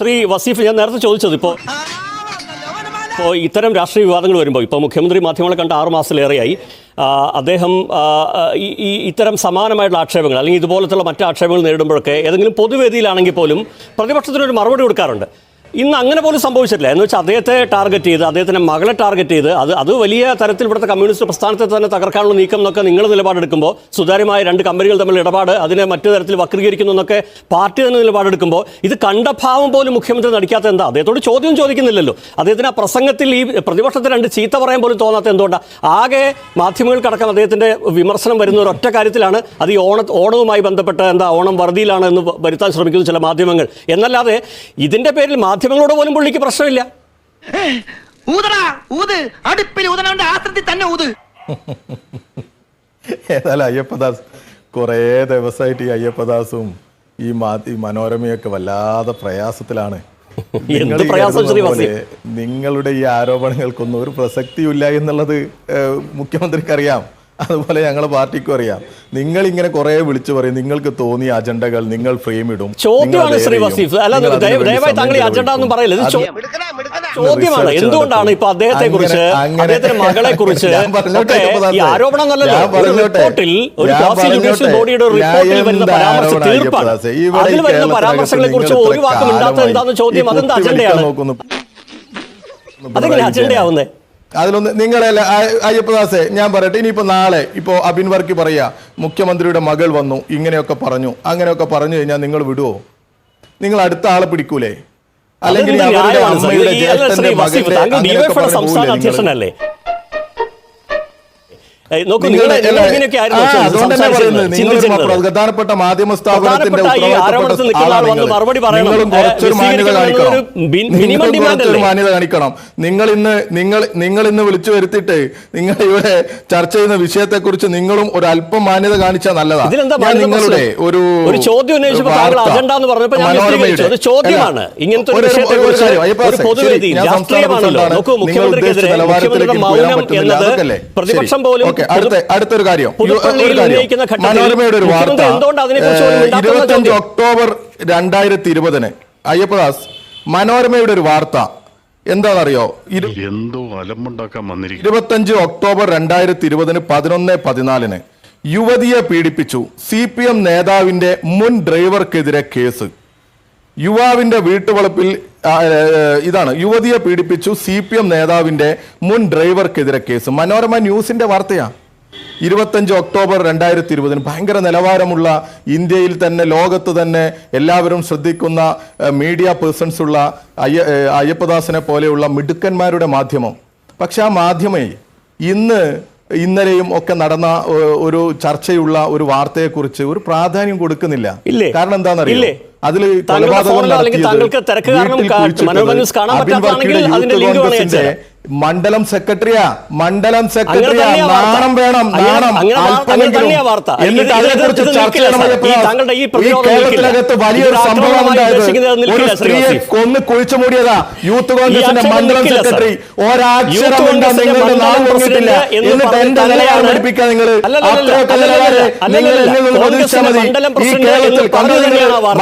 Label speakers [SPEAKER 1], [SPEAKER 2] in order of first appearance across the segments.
[SPEAKER 1] ശ്രീ വസീഫ്, ഞാൻ നേരത്തെ ചോദിച്ചത് ഇപ്പോൾ ഇത്തരം രാഷ്ട്രീയ വിവാദങ്ങൾ വരുമ്പോൾ ഇപ്പോൾ മുഖ്യമന്ത്രി മാധ്യമങ്ങളെ കണ്ട 6 മാസത്തിലേറെയായി അദ്ദേഹം ഇത്തരം സമാനമായിട്ടുള്ള ആക്ഷേപങ്ങൾ അല്ലെങ്കിൽ ഇതുപോലത്തുള്ള മറ്റ് ആക്ഷേപങ്ങൾ നേരിടുമ്പോഴൊക്കെ ഏതെങ്കിലും പൊതുവേദിയിലാണെങ്കിൽ പോലും പ്രതിപക്ഷത്തിനൊരു മറുപടി കൊടുക്കാറുണ്ട്. ഇന്ന് അങ്ങനെ പോലും സംഭവിച്ചിട്ടില്ല. എന്ന് വെച്ചാൽ അദ്ദേഹത്തെ ടാർഗറ്റ് ചെയ്ത്, അദ്ദേഹത്തിൻ്റെ മകളെ ടാർഗറ്റ് ചെയ്ത് അത് വലിയ തരത്തിൽ ഇവിടുത്തെ കമ്മ്യൂണിസ്റ്റ് പ്രസ്ഥാനത്തെ തന്നെ തകർക്കാനുള്ള നീക്കം എന്നൊക്കെ നിങ്ങൾ നിലപാടെടുക്കുമ്പോൾ, സുതാര്യമായ 2 കമ്പനികൾ തമ്മിൽ ഇടപാട് അതിനെ മറ്റു തരത്തിൽ വക്രീകരിക്കുന്നു എന്നൊക്കെ പാർട്ടി തന്നെ നിലപാടെടുക്കുമ്പോൾ ഇത് കണ്ട ഭാവം പോലും മുഖ്യമന്ത്രി നടിക്കാത്ത എന്താ? അദ്ദേഹത്തോട് ചോദ്യം ചോദിക്കുന്നില്ലല്ലോ. അദ്ദേഹത്തിന് ആ പ്രസംഗത്തിൽ ഈ പ്രതിപക്ഷത്തെ 2 ചീത്ത പറയാൻ പോലും തോന്നാത്ത എന്തുകൊണ്ടാണ്? ആകെ മാധ്യമങ്ങൾക്കടക്കം അദ്ദേഹത്തിൻ്റെ വിമർശനം വരുന്ന ഒരൊറ്റ കാര്യത്തിലാണ്, അത് ഈ ഓണവുമായി ബന്ധപ്പെട്ട് ഓണം വറുതിയിലാണ് എന്ന് വരുത്താൻ ശ്രമിക്കുന്നു ചില മാധ്യമങ്ങൾ. എന്നല്ലാതെ ഇതിൻ്റെ പേരിൽ മാധ്യമങ്ങളോട് പോലും പുള്ളിക്ക് പ്രശ്നമില്ല.
[SPEAKER 2] ഏതായാലും അയ്യപ്പദാസ് കുറേ ദിവസമായിട്ട് ഈ അയ്യപ്പദാസും ഈ മനോരമയൊക്കെ വല്ലാതെ പ്രയാസത്തിലാണ്. നിങ്ങളുടെ ഈ ആരോപണങ്ങൾക്കൊന്നും ഒരു പ്രസക്തിയില്ല എന്നുള്ളത് മുഖ്യമന്ത്രിക്ക് അറിയാം, അതുപോലെ ഞങ്ങളെ പാർട്ടിക്കും അറിയാം. നിങ്ങൾ ഇങ്ങനെ കുറെ വിളിച്ചു പറയും, നിങ്ങൾക്ക് തോന്നിയ അജണ്ടകൾ നിങ്ങൾ ഫ്രെയിം ഇടും.
[SPEAKER 1] ചോദ്യമാണ് ശ്രീ വസീഫ്, ദയവായി താങ്കൾ ഈ അജണ്ട ഒന്നും പറയില്ല. ചോദ്യമാണ് എന്തുകൊണ്ടാണ് ഇപ്പൊ അദ്ദേഹത്തെ കുറിച്ച്, അദ്ദേഹത്തിന്റെ മകളെ കുറിച്ച് ഈ ആരോപണം റിപ്പോർട്ടിൽ ഒരു ജുഡീഷ്യൽ ബോഡിയുടെ റിപ്പോർട്ടിൽ വരുന്ന പരാമർശം തീർപ്പാണ്. അതിൽ വരുന്ന പരാമർശങ്ങളെ കുറിച്ച് ഒരു വാക്കും ഇണ്ടാത്ത എന്താന്ന് ചോദ്യം, അതെന്താ അജണ്ടയാണ്? അതെങ്ങനെ അജണ്ടയാവുന്നേ?
[SPEAKER 2] അതിലൊന്ന് നിങ്ങളല്ല അയ്യപ്പദാസെ, ഞാൻ പറയട്ടെ, ഇനിയിപ്പോ നാളെ ഇപ്പോ അബിൻ വർക്കി പറയാ മുഖ്യമന്ത്രിയുടെ മകൾ വന്നു ഇങ്ങനെയൊക്കെ പറഞ്ഞു, അങ്ങനെയൊക്കെ പറഞ്ഞു കഴിഞ്ഞാൽ നിങ്ങൾ വിടുവോ? നിങ്ങൾ അടുത്ത ആളെ പിടിക്കൂലേ? അല്ലെങ്കിൽ
[SPEAKER 1] അധ്യക്ഷനല്ലേ?
[SPEAKER 2] പ്രധാനപ്പെട്ട മാധ്യമ സ്ഥാപനത്തിന്റെ മാന്യത കാണിക്കണം. നിങ്ങൾ ഇന്ന് വിളിച്ചു വരുത്തിയിട്ട് നിങ്ങൾ ഇവിടെ ചർച്ച ചെയ്യുന്ന വിഷയത്തെ കുറിച്ച് നിങ്ങളും ഒരു അല്പം മാന്യത കാണിച്ചാൽ നല്ലതാണ്. നിങ്ങളുടെ ഒരു ചോദ്യം അടുത്തൊരു കാര്യം, മനോരമയുടെ ഒരു വാർത്ത 25 ഒക്ടോബർ 2020 അയ്യപ്പദാസ്, മനോരമയുടെ ഒരു വാർത്ത എന്താണെന്നറിയോ? 25 ഒക്ടോബർ 2020 11:14 യുവതിയെ പീഡിപ്പിച്ചു, CPM നേതാവിന്റെ മുൻ ഡ്രൈവർക്കെതിരെ കേസ്. യുവാവിന്റെ വീട്ടുവളപ്പിൽ ഇതാണ്, യുവതിയെ പീഡിപ്പിച്ചു, CPM നേതാവിന്റെ മുൻ ഡ്രൈവർക്കെതിരെ കേസ്. മനോരമ ന്യൂസിന്റെ വാർത്തയാണ്. 25 ഒക്ടോബർ 2020 ഭയങ്കര നിലവാരമുള്ള, ഇന്ത്യയിൽ തന്നെ ലോകത്ത് തന്നെ എല്ലാവരും ശ്രദ്ധിക്കുന്ന മീഡിയ പേഴ്സൺസ് ഉള്ള അയ്യപ്പദാസിനെ പോലെയുള്ള മിടുക്കന്മാരുടെ മാധ്യമം. പക്ഷെ ആ മാധ്യമേ ഇന്നലെയും ഒക്കെ നടന്ന ഒരു ചർച്ചയുള്ള ഒരു വാർത്തയെക്കുറിച്ച് ഒരു പ്രാധാന്യം കൊടുക്കുന്നില്ല. കാരണം എന്താണെന്നറിയില്ലേ? അതിൽ മണ്ഡലം സെക്രട്ടറിയാ നാണം വേണം, നാണം എന്നിട്ട് അതിനെക്കുറിച്ച് ചർച്ച ചെയ്യണം. ഈ കേരളത്തിനകത്ത് വലിയൊരു സംഭവം ഉണ്ടായത്, ഒരു സ്ത്രീയെ കൊന്ന് കുഴിച്ചു മൂടിയതാ യൂത്ത് കോൺഗ്രസിന്റെ മണ്ഡലം സെക്രട്ടറി. ഒരാക്ഷരം നിങ്ങളുടെ നാം പറഞ്ഞിട്ടില്ല. എന്നിട്ട് എന്റെ നിലയാണ് പഠിപ്പിക്കാൻ നിങ്ങൾ അത്രയൊക്കെ നിലവാരം നിങ്ങൾ പ്രതീക്ഷിച്ചാൽ മതി. ഈ കേരളത്തിൽ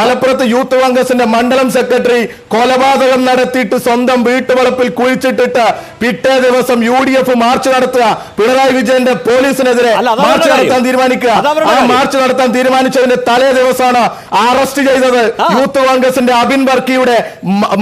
[SPEAKER 2] മലപ്പുറത്ത് യൂത്ത് കോൺഗ്രസിന്റെ മണ്ഡലം സെക്രട്ടറി കൊലപാതകം നടത്തിയിട്ട് സ്വന്തം വീട്ടുവളപ്പിൽ കുഴിച്ചിട്ടിട്ട് പിറ്റേ ദിവസം UDF മാർച്ച് നടത്തുക, പിണറായി വിജയന്റെ പോലീസിനെതിരെ മാർച്ച് നടത്താൻ തീരുമാനിക്കുക. ആ മാർച്ച് നടത്താൻ തീരുമാനിച്ചതിന്റെ തലേ ദിവസമാണ് അറസ്റ്റ് ചെയ്തത് യൂത്ത് കോൺഗ്രസിന്റെ അബിൻ വർക്കിയുടെ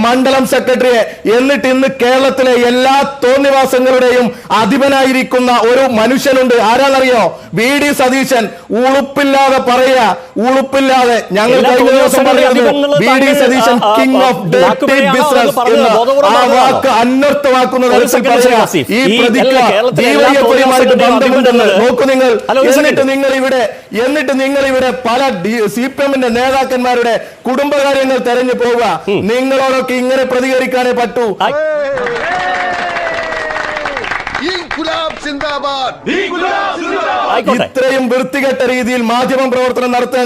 [SPEAKER 2] മണ്ഡലം സെക്രട്ടറിയെ. എന്നിട്ട് ഇന്ന് കേരളത്തിലെ എല്ലാ തോന്നിവാസങ്ങളുടെയും അധിപനായിരിക്കുന്ന ഒരു മനുഷ്യനുണ്ട്. ആരാന്നറിയോ? VD സതീശൻ. ഉളുപ്പില്ലാതെ പറയുക, ഉളുപ്പില്ലാതെ. ഞങ്ങൾ കഴിഞ്ഞ ദിവസം പറയുന്നത് VD Satheesan king of dirty business എന്ന ആ വാക്ക് അന്വർത്ഥമാക്കുന്നത് ഈ പ്രതിക്ക് ബന്ധമുണ്ടെന്ന് നോക്കൂ നിങ്ങൾ. എന്നിട്ട് നിങ്ങൾ ഇവിടെ പല CPM-ന്റെ നേതാക്കന്മാരുടെ കുടുംബകാര്യങ്ങൾ തെരഞ്ഞു പോവുക. നിങ്ങളോടൊക്കെ ഇങ്ങനെ പ്രതികരിക്കാനേ പറ്റൂ.
[SPEAKER 1] ആയിക്കോട്ടെ.
[SPEAKER 2] ഇത്രയും വൃത്തികെട്ട രീതിയിൽ മാധ്യമ പ്രവർത്തനം നടത്തുക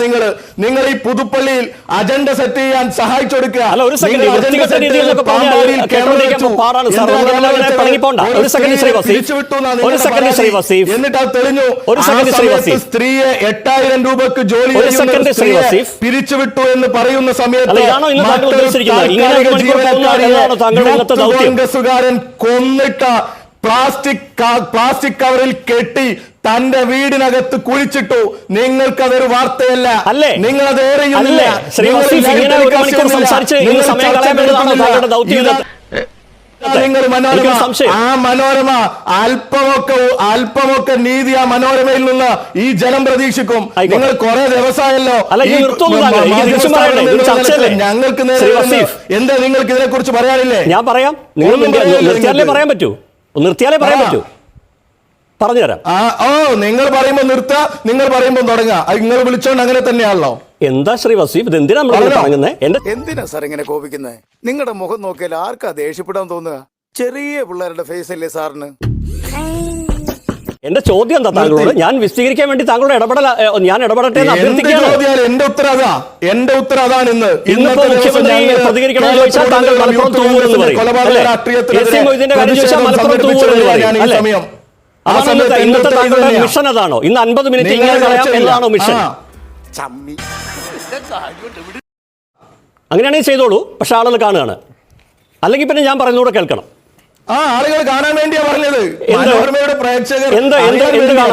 [SPEAKER 2] നിങ്ങൾ ഈ പുതുപ്പള്ളിയിൽ അജണ്ട സെറ്റ് ചെയ്യാൻ സഹായിച്ചു കൊടുക്കുക.
[SPEAKER 1] അല്ല, ഒരു സെക്കൻഡ്. വൃത്തികെട്ട രീതിയിൽ എന്നൊക്കെ പറഞ്ഞാൽ കേട്ടോണ്ടിരിക്കാൻ പാടാണ് സാർ. പിണങ്ങിപ്പോണ്ട. ഒരു സെക്കൻഡ് ശ്രീ വസീഫ്. ഒരു സെക്കൻഡ് ശ്രീ വസീഫ്.
[SPEAKER 2] എന്നിട്ട് അത് തെളിഞ്ഞു.
[SPEAKER 1] ഒരു സെക്കൻഡ് ശ്രീ വസീഫ്.
[SPEAKER 2] സ്ത്രീയെ 8000 രൂപക്ക് ജോലി പിരിച്ചുവിട്ടു എന്ന് പറയുന്ന സമയത്ത് കോൺഗ്രസുകാരൻ കൊന്നിട്ട പ്ലാസ്റ്റിക് കവറിൽ കെട്ടി തന്റെ വീടിനകത്ത് കുഴിച്ചിട്ടു. നിങ്ങൾക്കതൊരു വാർത്തയല്ല, നിങ്ങളത് ഏറെയുമില്ല. നിങ്ങൾ മനോരമ അല്പമൊക്കെ നീതി ആ മനോരമയിൽ നിന്ന് ഈ ജനം പ്രതീക്ഷിക്കും. നിങ്ങൾ കുറെ ദിവസമായല്ലോ ഞങ്ങൾക്ക് നേരെ. എന്താ നിങ്ങൾക്ക് ഇതിനെ കുറിച്ച് പറയാനില്ലേ?
[SPEAKER 1] ഞാൻ പറയാം. നിർത്തിയാലേ പറയാൻ പറ്റൂ. നിർത്തിയാലേ പറയാൻ പറ്റൂ. പറഞ്ഞുതരാം.
[SPEAKER 2] നിങ്ങൾ പറയുമ്പോ നിർത്താ, നിങ്ങൾ പറയുമ്പോ തുടങ്ങാ. നിങ്ങൾ വിളിച്ചോണ്ട് അങ്ങനെ തന്നെയാണല്ലോ.
[SPEAKER 1] എന്താ ശ്രീ വസീഫ്, ഇത് എന്തിനാ
[SPEAKER 3] എന്തിനാ സാർ ഇങ്ങനെ കോപിക്കുന്നത്? നിങ്ങളുടെ മുഖം നോക്കിയാൽ ആർക്കാ ദേഷ്യപ്പെടാൻ തോന്നുക? ചെറിയ പിള്ളേരുടെ ഫേസ് അല്ലേ സാറിന്?
[SPEAKER 1] എന്റെ ചോദ്യം എന്താ താങ്കളോട്? ഞാൻ വിശദീകരിക്കാൻ വേണ്ടി താങ്കളുടെ ഞാൻ ഇടപെടട്ടെ എന്ന് അഭ്യർത്ഥിക്കുകയാണ്.
[SPEAKER 2] എന്റെ ഉത്തരം അതാണ്.
[SPEAKER 1] ഇന്നിപ്പോ മുഖ്യമന്ത്രി പ്രതികരിക്കണമെന്ന് ചോദിച്ചാൽ താങ്കൾ മലപ്പുറം തൂവൂരെന്ന് പറയും. മൊയ്തീന്റെ കാര്യം ചോദിച്ചാൽ മലപ്പുറം തൂവൂരെന്ന് പറയും. അതാണ് ഇന്നത്തെ താങ്കളുടെ മിഷൻ. അതാണോ ഇന്ന് 50 മിനിറ്റ് ഇങ്ങനെ കളയാം എന്നതാണോ മിഷൻ? അങ്ങനെയാണെങ്കിൽ ചെയ്തോളൂ. പക്ഷെ ആളുകൾ കാണുകയാണ്. അല്ലെങ്കിൽ പിന്നെ ഞാൻ പറയുന്നൂടെ കേൾക്കണം.
[SPEAKER 2] ആളുകൾ കാണാൻ വേണ്ടിയാ പറഞ്ഞത്. മനോരമയുടെ പ്രേക്ഷകർ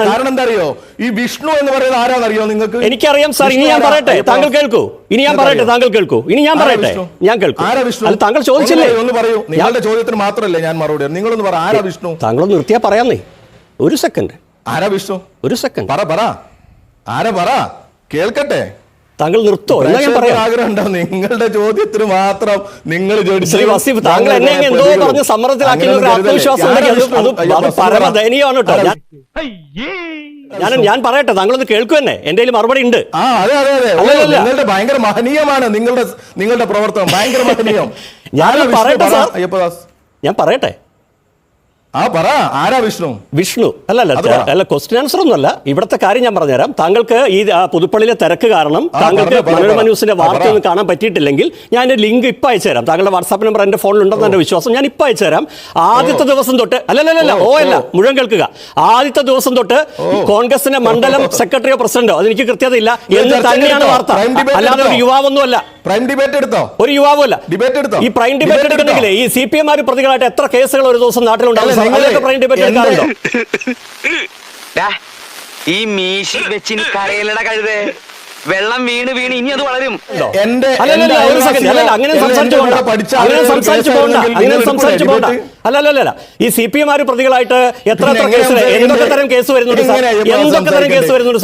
[SPEAKER 2] കാരണം എന്താ അറിയോ? ഈ വിഷ്ണു എന്ന് പറയുന്നത് ആരാന്നറിയോ നിങ്ങൾക്ക്?
[SPEAKER 1] എനിക്കറിയാം സാർ. ഇനി ഞാൻ പറയട്ടെ, താങ്കൾ കേൾക്കൂ. ഇനി ഞാൻ പറയട്ടെ, താങ്കൾ കേൾക്കൂ. ഇനി ഞാൻ പറയട്ടെ, ഞാൻ കേൾക്കും.
[SPEAKER 2] ആരാ വിഷ്ണു?
[SPEAKER 1] അല്ല, താങ്കൾ ചോദിച്ചില്ലേ?
[SPEAKER 2] ഒന്ന് പറയൂ. നിങ്ങളുടെ ചോദ്യത്തിന് മാത്രമല്ലേ ഞാൻ മറുപടി. നിങ്ങളൊന്ന് പറ, ആരാ വിഷ്ണു?
[SPEAKER 1] താങ്കൾ നിർത്തിയാ പറയാന്നേ. ഒരു സെക്കൻഡ്.
[SPEAKER 2] ആരാ വിഷ്ണു?
[SPEAKER 1] ഒരു സെക്കൻഡ്.
[SPEAKER 2] പറ ആരാ പറ, കേൾക്കട്ടെ.
[SPEAKER 1] താങ്കൾ നിർത്തോ? എന്നാ ഞാൻ പറയാം.
[SPEAKER 2] ആഗ്രഹം ഉണ്ടോ? നിങ്ങളുടെ ചോദ്യത്തിന് മാത്രം നിങ്ങൾ
[SPEAKER 1] ശ്രീ വസീഫ്, താങ്കൾ എന്നെ എന്തോ പറഞ്ഞ് സമ്മർദ്ദത്തിലാക്കി ആത്മവിശ്വാസം അത് പരമദയനീയമാണ് കേട്ടോ. ഞാൻ പറയട്ടെ, താങ്കളൊന്ന് കേൾക്കൂ. തന്നെ എന്റെ മറുപടി ഉണ്ട്.
[SPEAKER 2] അതെ നിങ്ങളുടെ ഭയങ്കര മഹനീയമാണ്. നിങ്ങളുടെ പ്രവർത്തനം ഭയങ്കര മഹനീയം.
[SPEAKER 1] ഞാൻ പറയട്ടെ സാർ, ഞാൻ പറയട്ടെ.
[SPEAKER 2] പറ, ആരാ വിഷ്ണു?
[SPEAKER 1] വിഷ്ണു അല്ല, ക്വസ്റ്റ്യൻ ആൻസർ ഒന്നുമല്ല. ഇവിടുത്തെ കാര്യം ഞാൻ പറഞ്ഞുതരാം. താങ്കൾക്ക് ഈ പുതുപ്പള്ളിയിലെ തിരക്ക് കാരണം താങ്കൾക്ക് മനോരമ ന്യൂസിന്റെ വാർത്ത ഒന്നും കാണാൻ പറ്റിയിട്ടില്ലെങ്കിൽ ഞാൻ ലിങ്ക് ഇപ്പം അയച്ചു തരാം. താങ്കളുടെ വാട്സാപ്പ് നമ്പർ എന്റെ ഫോണിലുണ്ടെന്ന് എന്റെ വിശ്വാസം. ഞാൻ ഇപ്പം അയച്ചു തരാം. ആദ്യത്തെ ദിവസം തൊട്ട് അല്ല മുഴുവൻ കേൾക്കുക. ആദ്യത്തെ ദിവസം തൊട്ട് കോൺഗ്രസിന്റെ മണ്ഡലം സെക്രട്ടറിയോ പ്രസിഡന്റോ അതെനിക്ക് കൃത്യതയില്ല എന്ന് തന്നെയാണ് വാർത്ത. അല്ലാതെ ഒരു യുവാവൊന്നുമല്ല. ഒരു യുവാവുമല്ല. ഈ പ്രൈം ഡിബേറ്റ് എടുക്കണമെങ്കിൽ ഈ CPM പ്രതികളായിട്ട് എത്ര കേസുകൾ ഒരു ദിവസം നാട്ടിലുണ്ടാവും? Prime debate എടുക്കാറുണ്ടോ?
[SPEAKER 4] ഈ മീശി വെച്ചിന് കരയിലട കഴുതേ, വെള്ളം വീണ് ഇനി അത് വളരും.
[SPEAKER 1] അങ്ങനെ സംസാരിച്ചു പോകണ്ട. അല്ലല്ല, ഈ CPM പ്രതികളായിട്ട് എത്ര കേസ്, എന്തൊക്കെ തരം കേസ് വരുന്നുണ്ട്? എന്തൊക്കെ തരം കേസ് വരുന്നുണ്ട്?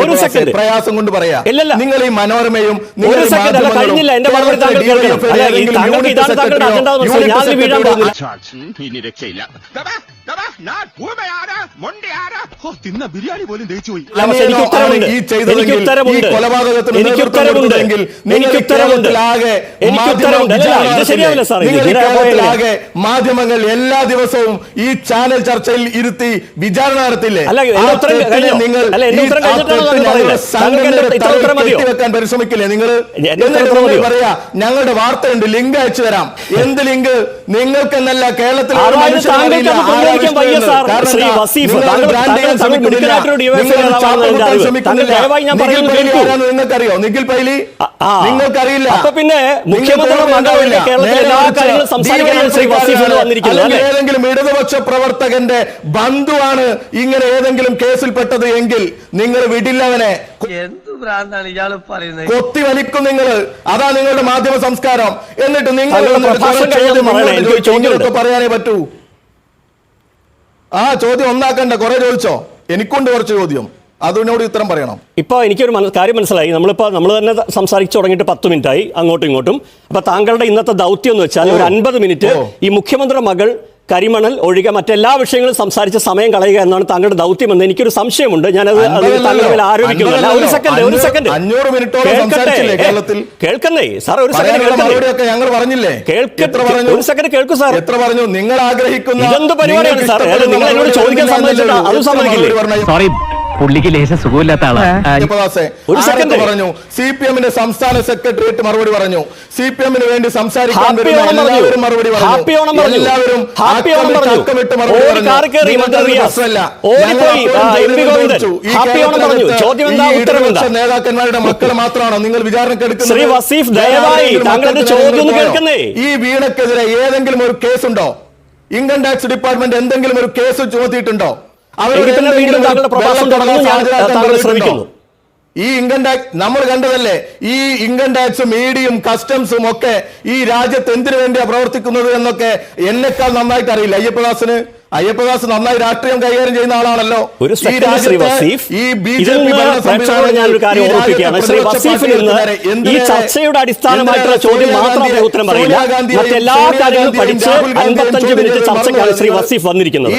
[SPEAKER 1] ഒരു സെക്കൻഡ്
[SPEAKER 2] പ്രയാസം കൊണ്ട് പറയാ. നിങ്ങൾ ഈ മനോരമയും
[SPEAKER 1] ഒരു സെക്കൻഡ് അല്ല, കഴിഞ്ഞില്ല. എന്റെ മറുപടി താങ്കൾ കേൾക്കണം. താങ്കൾക്ക് ഇതാണ് താങ്കളുടെ അജണ്ട. ഞാൻ വീഴാൻ പോകുന്നില്ല.
[SPEAKER 2] മാധ്യമങ്ങൾ എല്ലാ ദിവസവും ഈ ചാനൽ ചർച്ചയിൽ ഇരുത്തി വിചാരണ നടത്തില്ലേ? വെക്കാൻ പരിശ്രമിക്കില്ലേ നിങ്ങൾ? പറയാ, ഞങ്ങളുടെ വാർത്തയുണ്ട്, ലിങ്ക് അയച്ചു തരാം. എന്ത് ലിങ്ക്? നിങ്ങൾക്കെന്നല്ല, കേരളത്തിൽ നിങ്ങൾക്കറിയോ? നിഖിൽ പൈലി നിങ്ങൾക്കറിയില്ല.
[SPEAKER 1] അപ്പൊ പിന്നെ
[SPEAKER 2] ഏതെങ്കിലും ഇടതുപക്ഷ പ്രവർത്തകന്റെ ബന്ധുവാണ് ഇങ്ങനെ ഏതെങ്കിലും കേസിൽപ്പെട്ടത് എങ്കിൽ നിങ്ങൾ വിടില്ലവനെ. കൊത്തി വലിക്കും നിങ്ങൾ. അതാ നിങ്ങളുടെ മാധ്യമ സംസ്കാരം. എന്നിട്ട് നിങ്ങൾ ചോദ്യമൊക്കെ പറയാനേ പറ്റൂ. ചോദ്യം ഒന്നാക്കണ്ട, കുറെ ചോദിച്ചോ. എനിക്കുണ്ട് കുറച്ച് ചോദ്യം, അതിനോട് ഉത്തരം പറയണം.
[SPEAKER 1] ഇപ്പൊ എനിക്കൊരു കാര്യം മനസ്സിലായി. നമ്മൾ തന്നെ സംസാരിച്ചു തുടങ്ങിയിട്ട് 10 മിനിറ്റായി അങ്ങോട്ടും ഇങ്ങോട്ടും. അപ്പൊ താങ്കളുടെ ഇന്നത്തെ ദൗത്യം എന്ന് വെച്ചാൽ ഒരു 50 മിനിറ്റ് ഈ മുഖ്യമന്ത്രി മകൾ കരിമണൽ ഒഴികെ മറ്റെല്ലാ വിഷയങ്ങളും സംസാരിച്ച് സമയം കളയുക എന്നാണ് താങ്കളുടെ ദൗത്യമെന്ന് എനിക്കൊരു സംശയമുണ്ട്. ഞാനത് താങ്കളുടെ ആരോപിക്കുന്നില്ല. ഒരു സെക്കൻഡ്
[SPEAKER 2] 500 മിനിറ്റോളം സംസാരിച്ചില്ലേ കേരളത്തിൽ?
[SPEAKER 1] കേൾക്കുന്നേ സാർ, ഒരു സെക്കൻഡ്
[SPEAKER 2] ഞങ്ങൾ പറഞ്ഞില്ലേ?
[SPEAKER 1] ഒരു സെക്കൻഡ് കേൾക്കൂ സാർ.
[SPEAKER 2] എത്ര പറഞ്ഞു? നിങ്ങൾ ആഗ്രഹിക്കുന്ന
[SPEAKER 1] ഇതെന്ത് പരിപാടിയാണ് സാർ? നിങ്ങൾ എന്നോട് ചോദിക്കാൻ സമ്മതിച്ചിട്ട് അതും സമ്മതിക്കില്ലേ?
[SPEAKER 5] സോറി, പുള്ളിക്ക് ലേശം സുഖമില്ലാത്ത ആളാണ്.
[SPEAKER 1] ഒരു സെക്കൻഡ്
[SPEAKER 2] പറഞ്ഞു. CPM-ന്റെ സംസ്ഥാന സെക്രട്ടേറിയറ്റ് മറുപടി പറഞ്ഞു. CPM-ന് വേണ്ടി സംസാരിക്കാൻ മറുപടി പറഞ്ഞു. എല്ലാവരും നേതാക്കന്മാരുടെ മക്കളെ മാത്രമാണോ നിങ്ങൾ വിചാരണക്കെടുക്കുന്നത്?
[SPEAKER 1] ശ്രീ വസീഫ്, ദയവായി താങ്കളുടെ ചോദ്യം ഒന്ന് കേൾക്കുന്നേ.
[SPEAKER 2] ഈ വീണക്കെതിരെ ഏതെങ്കിലും ഒരു കേസുണ്ടോ? ഇൻകം ടാക്സ് ഡിപ്പാർട്ട്മെന്റ് എന്തെങ്കിലും ഒരു കേസ് ചുമത്തിയിട്ടുണ്ടോ?
[SPEAKER 1] വീണ്ടും താങ്കളുടെ പ്രഭാഷണം തുടർന്ന് ഞാൻ താങ്കളെ ശ്രമിക്കുന്നു.
[SPEAKER 2] ഈ ഇൻകം ടാക്സ് നമ്മൾ കണ്ടതല്ലേ? ഈ ഇൻകം ടാക്സും ഇഡിയും കസ്റ്റംസും ഒക്കെ ഈ രാജ്യത്ത് എന്തിനു വേണ്ടിയാ പ്രവർത്തിക്കുന്നത് എന്നൊക്കെ എന്നെക്കാൾ നന്നായിട്ട് അറിയില്ല അയ്യപ്പദാസ് നന്നായി രാഷ്ട്രീയം കൈകാര്യം ചെയ്യുന്ന ആളാണല്ലോ.
[SPEAKER 1] ഒരു സെക്കൻഡ് ശ്രീ വസീഫ്, ഞാനൊരു കാര്യം ഓർമ്മിപ്പിക്കുകയാണ്. ശ്രീ വസീഫിൽ നിന്ന് ഈ ചർച്ചയുടെ അടിസ്ഥാനമായിട്ടുള്ള ചോദ്യം മാത്രമേ ഉത്തരം പറയില്ല. മറ്റെല്ലാ കാര്യങ്ങളും പഠിച്ച് 55 മിനിറ്റ് ചർച്ചയ്ക്കാണ് ശ്രീ വസീഫ് വന്നിരിക്കുന്നത്.